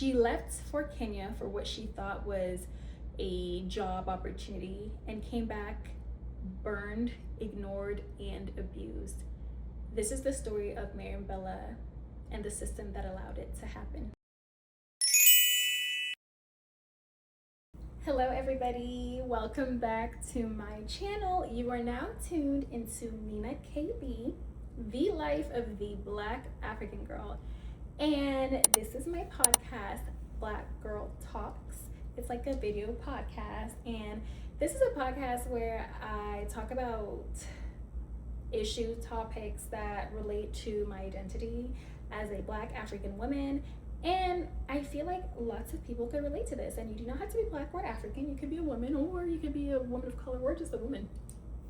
She left for Kenya for what she thought was a job opportunity and came back burned, ignored, and abused. This is the story of Mbela and the system that allowed it to happen. Hello everybody, welcome back to my channel. You are now tuned into Mina KB, the life of the Black African girl. And this is my podcast, Black Girl Talks. It's like a video podcast, and this is a podcast where I talk about issues, topics that relate to my identity as a Black African woman. And I feel like lots of people could relate to this, and you do not have to be Black or African. You could be a woman, or you could be a woman of color, or just a woman,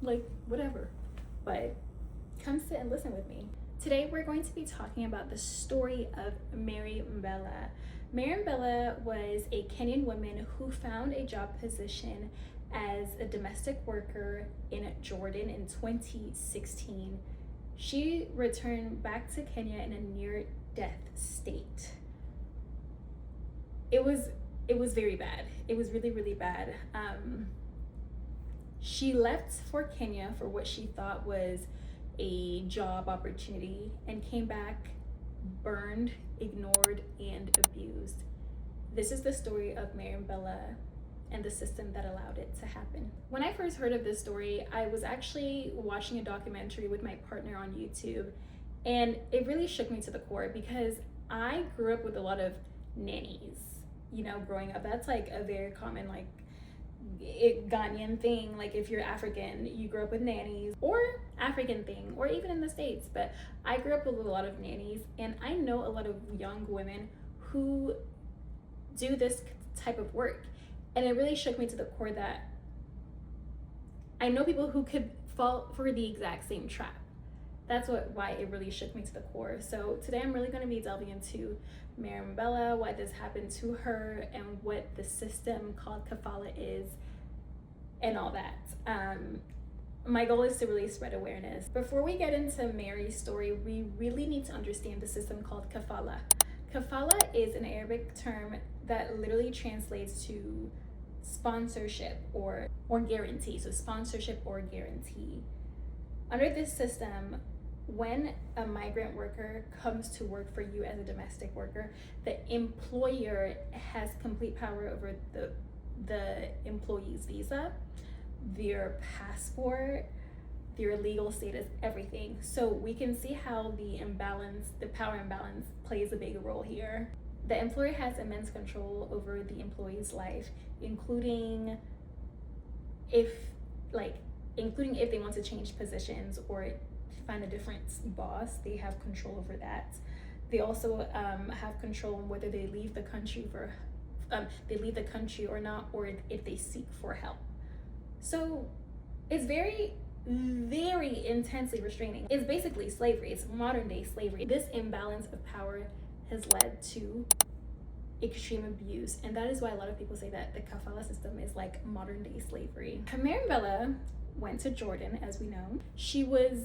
like whatever. But come sit and listen with me. Today we're going to be talking about the story of Mary Mbela. Mary Mbela was a Kenyan woman who found a job position as a domestic worker in Jordan in 2016. She returned back to Kenya in a near-death state. It was very bad. It was really, really bad. She left for Kenya for what she thought was a job opportunity and came back burned, ignored, and abused. This is the story of Mary Mbela and the system that allowed it to happen. When I first heard of this story, I was actually watching a documentary with my partner on YouTube, and it really shook me to the core because I grew up with a lot of nannies, you know, growing up. That's like a very common Ghanaian thing. Like if you're African, you grew up with nannies, or African thing, or even in the States. But I grew up with a lot of nannies, and I know a lot of young women who do this type of work. And it really shook me to the core that I know people who could fall for the exact same trap. That's why it really shook me to the core. So today I'm really going to be delving into Mary Mbela, why this happened to her, and what the system called Kafala is, and all that. My goal is to really spread awareness. Before we get into Mary's story, we really need to understand the system called Kafala. Kafala is an Arabic term that literally translates to sponsorship or guarantee. So sponsorship or guarantee. Under this system, when a migrant worker comes to work for you as a domestic worker, the employer has complete power over the employee's visa, their passport, their legal status, everything. So we can see how the power imbalance plays a big role here. The employer has immense control over the employee's life, including if they want to change positions or find a different boss. They have control over that. They also have control on whether they leave the country or not, or if they seek for help. So it's very, very intensely restraining. It's basically slavery. It's modern day slavery. This imbalance of power has led to extreme abuse, and that is why a lot of people say that the Kafala system is like modern day slavery. Mary Mbela went to Jordan, as we know. She was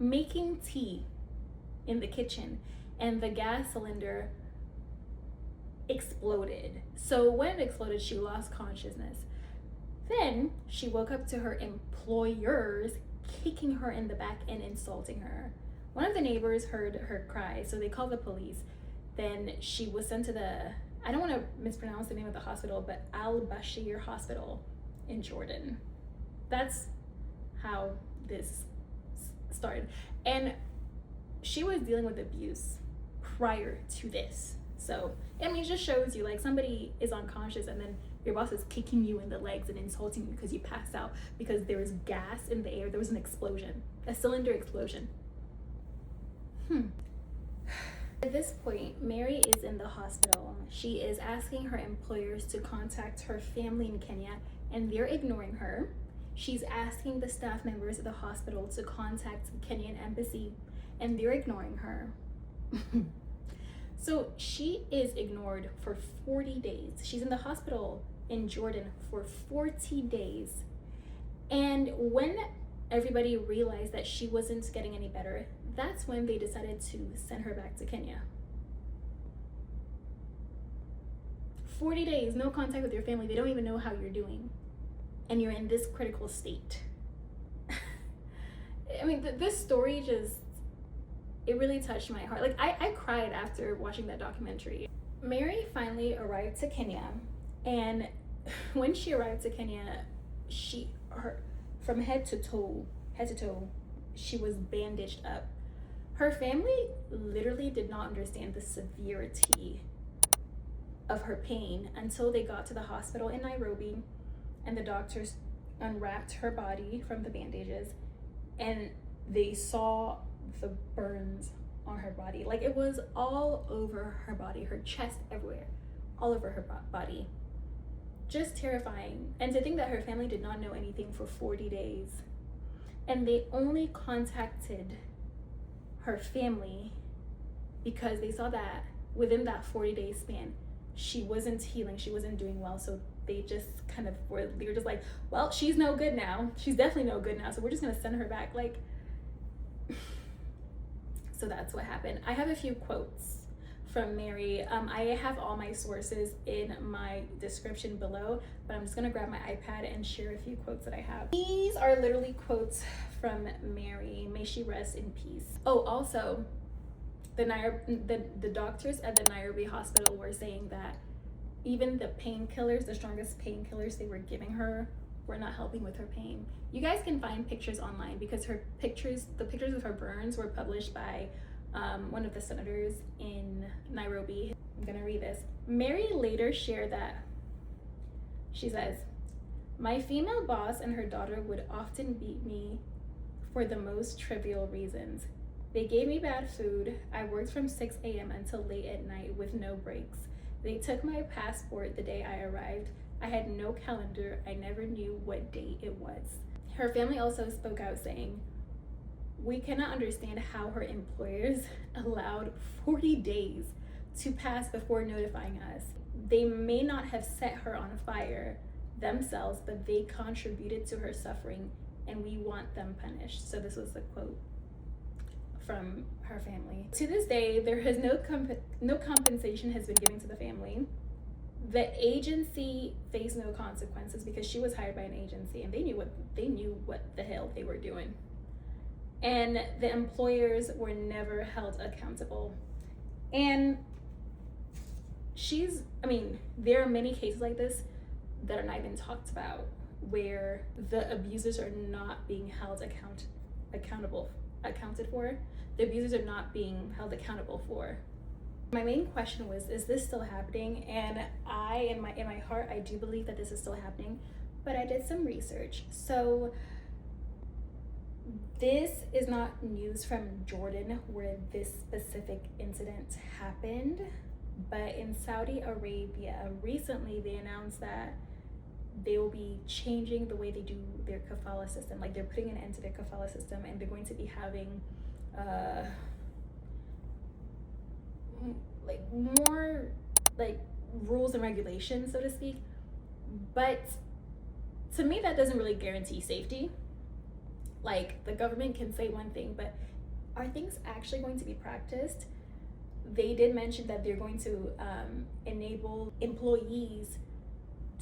making tea in the kitchen, and the gas cylinder exploded. So when it exploded, she lost consciousness. Then she woke up to her employers kicking her in the back and insulting her. One of the neighbors heard her cry, so they called the police. Then she was sent to I don't want to mispronounce the name of the hospital, but Al-Bashir Hospital in Jordan. That's how this started. And she was dealing with abuse prior to this. So, I mean, it just shows you, like, somebody is unconscious and then your boss is kicking you in the legs and insulting you because you passed out because there was gas in the air. There was an explosion, a cylinder explosion. At this point, Mary is in the hospital. She is asking her employers to contact her family in Kenya, and they're ignoring her. She's asking the staff members at the hospital to contact the Kenyan embassy, and they're ignoring her. So she is ignored for 40 days. She's in the hospital in Jordan for 40 days. And when everybody realized that she wasn't getting any better, that's when they decided to send her back to Kenya. 40 days, no contact with your family. They don't even know how you're doing. And you're in this critical state. I mean, this story just, it really touched my heart. Like, I cried after watching that documentary. Mary finally arrived to Kenya. And when she arrived to Kenya, from head to toe, she was bandaged up. Her family literally did not understand the severity of her pain until they got to the hospital in Nairobi, and the doctors unwrapped her body from the bandages, and they saw the burns on her body. Like, it was all over her body, her chest, everywhere, all over her body. Just terrifying. And to think that her family did not know anything for 40 days, and they only contacted her family because they saw that within that 40-day span, she wasn't healing, she wasn't doing well. So they just they were just like, well, she's no good now. She's definitely no good now. So we're just gonna send her back. Like, so that's what happened. I have a few quotes from Mary. I have all my sources in my description below, but I'm just gonna grab my iPad and share a few quotes that I have. These are literally quotes from Mary. May she rest in peace. Oh, also, the doctors at the Nairobi hospital were saying that even the painkillers, the strongest painkillers they were giving her, were not helping with her pain. You guys can find pictures online because the pictures of her burns were published by one of the senators in Nairobi. I'm gonna read this. Mary later shared that, she says, "My female boss and her daughter would often beat me for the most trivial reasons. They gave me bad food. I worked from 6 a.m. until late at night with no breaks. They took my passport the day I arrived. I had no calendar. I never knew what day it was." Her family also spoke out saying, "We cannot understand how her employers allowed 40 days to pass before notifying us. They may not have set her on fire themselves, but they contributed to her suffering, and we want them punished." So this was a quote from her family. To this day, there has no compensation has been given to the family. The agency faced no consequences because she was hired by an agency, and they knew what the hell they were doing. And the employers were never held accountable. And there are many cases like this that are not even talked about, where the abusers are not being held accounted for. The abusers are not being held accountable for. My main question was, is this still happening? And in my heart, I do believe that this is still happening, but I did some research. So this is not news from Jordan where this specific incident happened, but in Saudi Arabia, recently they announced that they will be changing the way they do their Kafala system. Like, they're putting an end to their Kafala system, and they're going to be having more rules and regulations, so to speak. But to me, that doesn't really guarantee safety. Like, the government can say one thing, but are things actually going to be practiced? They did mention that they're going to enable employees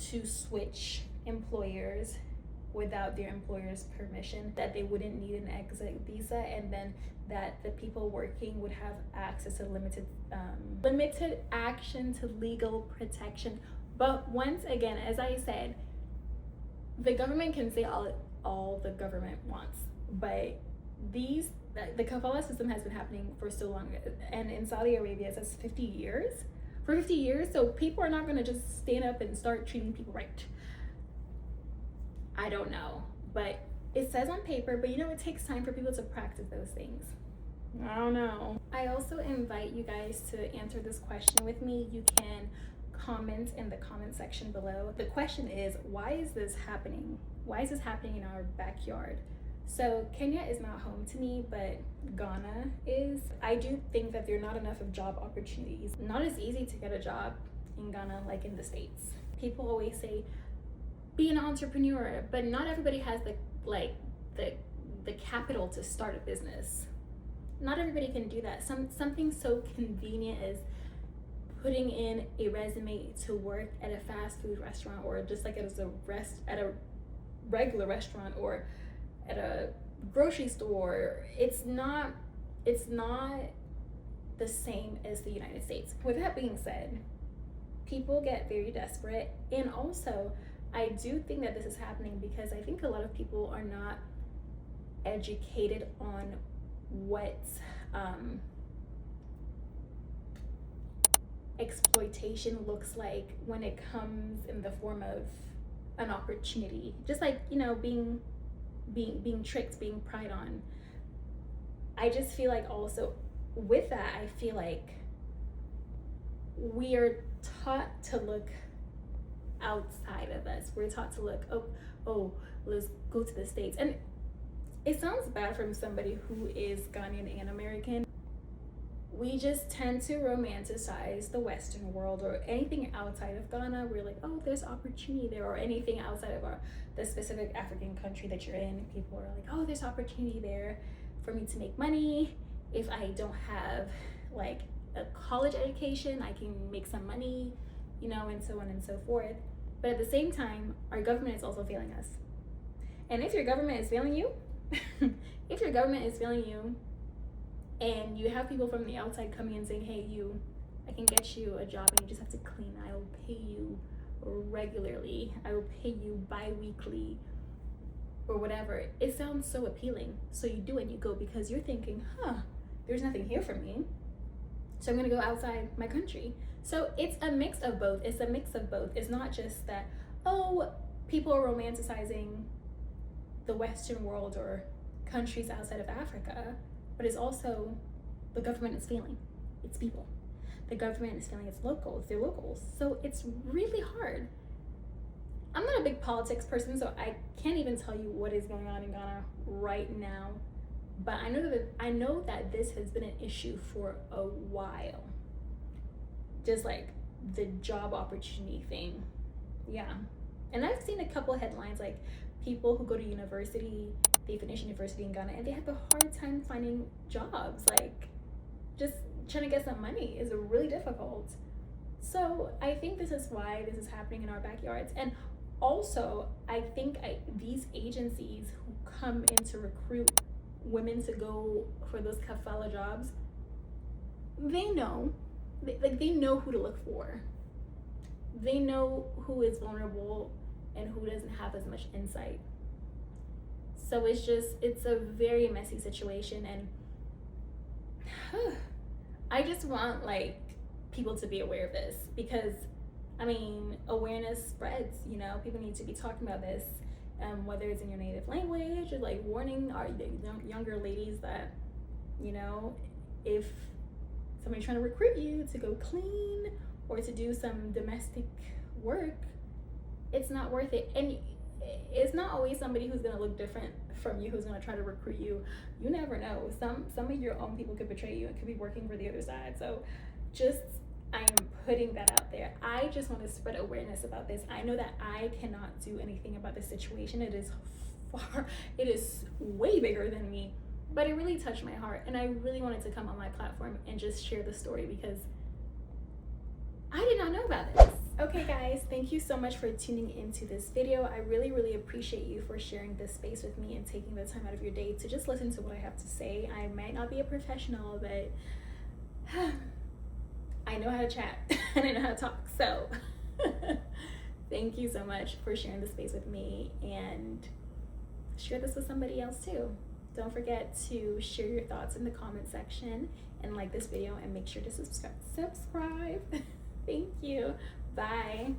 to switch employers without their employer's permission, that they wouldn't need an exit visa, and then that the people working would have access to limited action to legal protection. But once again, as I said, the government can say all the government wants, but the Kafala system has been happening for so long, and in Saudi Arabia it says 50 years. For 50 years, so people are not going to just stand up and start treating people right. I don't know, but it says on paper, but it takes time for people to practice those things. I don't know. I also invite you guys to answer this question with me. You can comment in the comment section below. The question is, why is this happening? Why is this happening in our backyard? So Kenya is not home to me, but Ghana is. I do think that there are not enough of job opportunities. Not as easy to get a job in Ghana like in the States. People always say, be an entrepreneur, but not everybody has the capital to start a business. Not everybody can do that. Something so convenient as putting in a resume to work at a fast food restaurant, or just like at a regular restaurant, or at a grocery store, it's not the same as the United States. With that being said, people get very desperate, and also I do think that this is happening because I think a lot of people are not educated on what exploitation looks like when it comes in the form of an opportunity, just like, you know, being tricked, being pried on. I just feel like also with that, I feel like we are taught to look outside of us. We're taught to look, oh, let's go to the States. And it sounds bad from somebody who is Ghanaian and American. We just tend to romanticize the Western world, or anything outside of Ghana. We're like, oh, there's opportunity there, or anything outside of the specific African country that you're in. People are like, oh, there's opportunity there for me to make money. If I don't have like a college education, I can make some money, you know, and so on and so forth. But at the same time, our government is also failing us. And if your government is failing you, and you have people from the outside coming and saying, hey, I can get you a job and you just have to clean. I will pay you regularly. I will pay you bi-weekly or whatever. It sounds so appealing. So you do it, you go, because you're thinking, there's nothing here for me, so I'm gonna go outside my country. So it's a mix of both. It's not just that, oh, people are romanticizing the Western world or countries outside of Africa, but it's also the government is failing its people. The government is failing its locals, their locals. So it's really hard. I'm not a big politics person, so I can't even tell you what is going on in Ghana right now. But I know that this has been an issue for a while. Just like the job opportunity thing. Yeah. And I've seen a couple of headlines, like people who go to university, they finish university in Ghana and they have a hard time finding jobs. Like, just trying to get some money is really difficult. So I think this is why this is happening in our backyards. And also, I think these agencies who come in to recruit women to go for those Kafala jobs, they know who to look for. They know who is vulnerable and who doesn't have as much insight. So it's a very messy situation, and I just want like people to be aware of this, because I mean, awareness spreads, you know. People need to be talking about this, whether it's in your native language, or like warning our younger ladies that, you know, if somebody's trying to recruit you to go clean or to do some domestic work, it's not worth it. And it's not always somebody who's gonna look different from you who's gonna try to recruit you. You never know. Some of your own people could betray you and could be working for the other side. So I am putting that out there. I just want to spread awareness about this. I know that I cannot do anything about this situation. It is way bigger than me, but it really touched my heart, and I really wanted to come on my platform and just share the story because I did not know about this. Okay guys, thank you so much for tuning into this video. I really, really appreciate you for sharing this space with me and taking the time out of your day to just listen to what I have to say. I might not be a professional, but I know how to chat and I know how to talk. So thank you so much for sharing the space with me, and share this with somebody else too. Don't forget to share your thoughts in the comment section and like this video, and make sure to subscribe. Thank you. Bye.